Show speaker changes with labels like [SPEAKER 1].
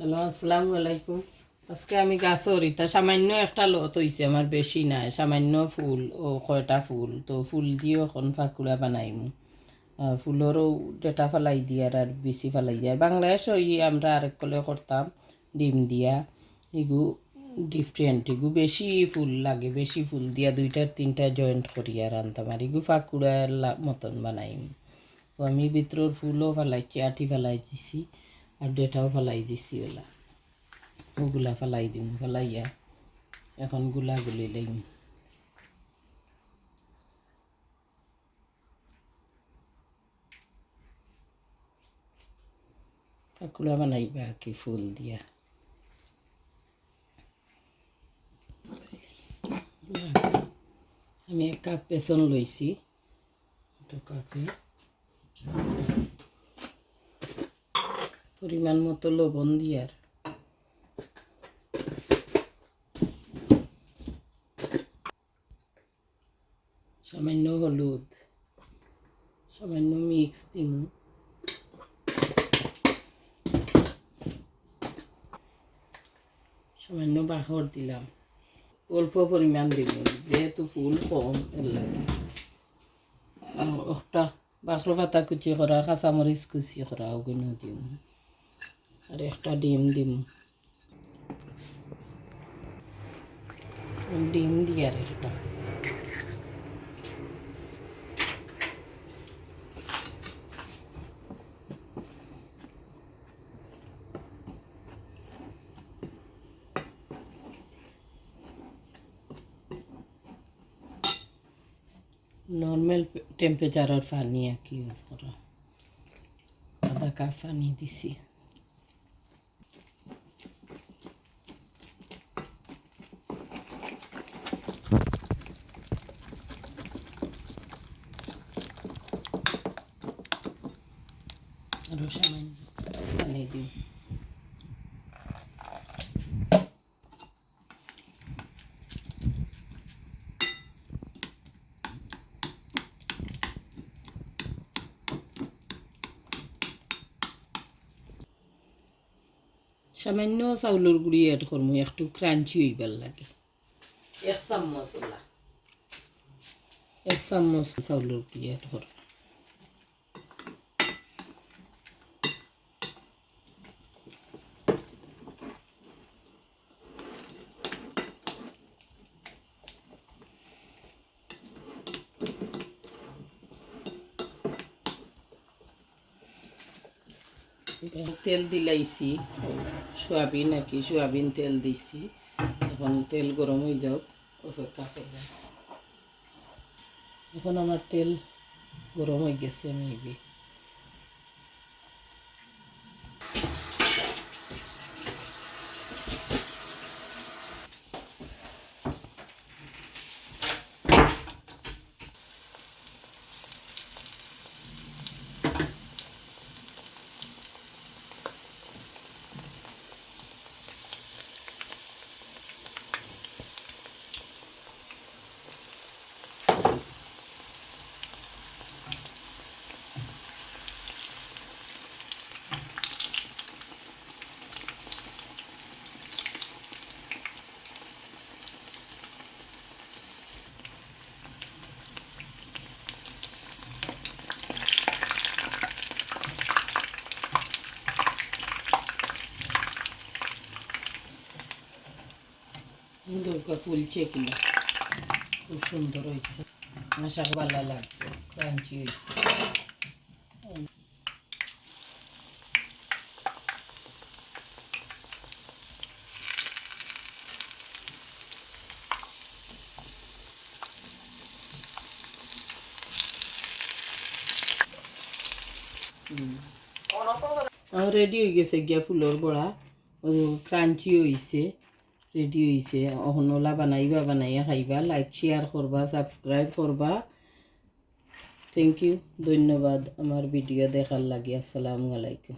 [SPEAKER 1] Hello, আসসালামু আলাইকুম। আজকে আমি গাছর ইতা সামান্য একটা লত হইছে, আমার বেশি নাই, সামান্য ফুল ও কয়টা ফুল তো ফুল দিয়েও এখন ফাকুড়া বানাইমু। ফুলেরও ডেটা ফেলাই দিয়ে আর বেশি ফেলাই দিয়ে বাংলাদেশ আমরা আরেক কলে করতাম ডিম দিয়া। এগু ডিফারেন্ট, এগু বেশি ফুল লাগে, বেশি ফুল দিয়া দুইটার তিনটা জয়েন্ট করিয়া রান্তাম আর এগু ফাকুড়ার মতন বানাইম। তো আমি ভিতরের ফুলও ফেলাইছি, আটি ফেলাই দিছি আর ডেটাও ফেলাই দিছি। ওগুলা ফেলাই দিম, ফেলাইয়া এখন গুলাগুলি লইম। পাকুড়া বানাইবা কি ফুল দিয়া। আমি 1 কাপ বেসন লইছি, 2 কাপে পরিমাণ মতো লবণ দিয়ার সামান্য হলুদ, সামান্য মিক্স দিম, সামান্য বাখর দিলাম, অল্প পরিমাণ দিব যেহেতু ফুল কম এর লাগে। একটা বাখর পাতা কুচি করা, কাঁচামরিচ কুচি করা ওগুলো দিম আর একটা ডিম দিম। ডিম দিয়ার একটা নর্মাল টেম্পারেচারের পানি আর কি ইউজ করা। 1/2 কাপ পানি দিছি। আরও সামান্য পানি দিই। সামান্য চাউলের গুঁড়ি এড করবো, একটু ক্রাঞ্চি হইবার লাগে। 1 চামচ ওলা, 1 চামচ চাউলের গুঁড়ি এড করবো। তেল দিলাইছি, সোয়াবিন আর কি, সোয়াবিন তেল দিছি। এখন তেল গরম হয়ে যাও, অপেক্ষা করব। এখন আমার তেল গরম হয়ে গেছে, মেবি দুর্গা ফুলছে কিনা, খুব সুন্দর হয়েছে, মশা ভালো লাগবে, ক্রাঞ্চি হয়েছে। রেডি হয়ে গেছে গিয়া ফুলের বড়া, ক্রাঞ্চি হয়েছে, রেডি হয়েছে। ওলা বানাইবা, বানাইয়া খাইবা, লাইক শেয়ার করবা, সাবস্ক্রাইব করবা। থ্যাংক ইউ, ধন্যবাদ আমার ভিডিও দেখার লাগে। আসসালামু আলাইকুম।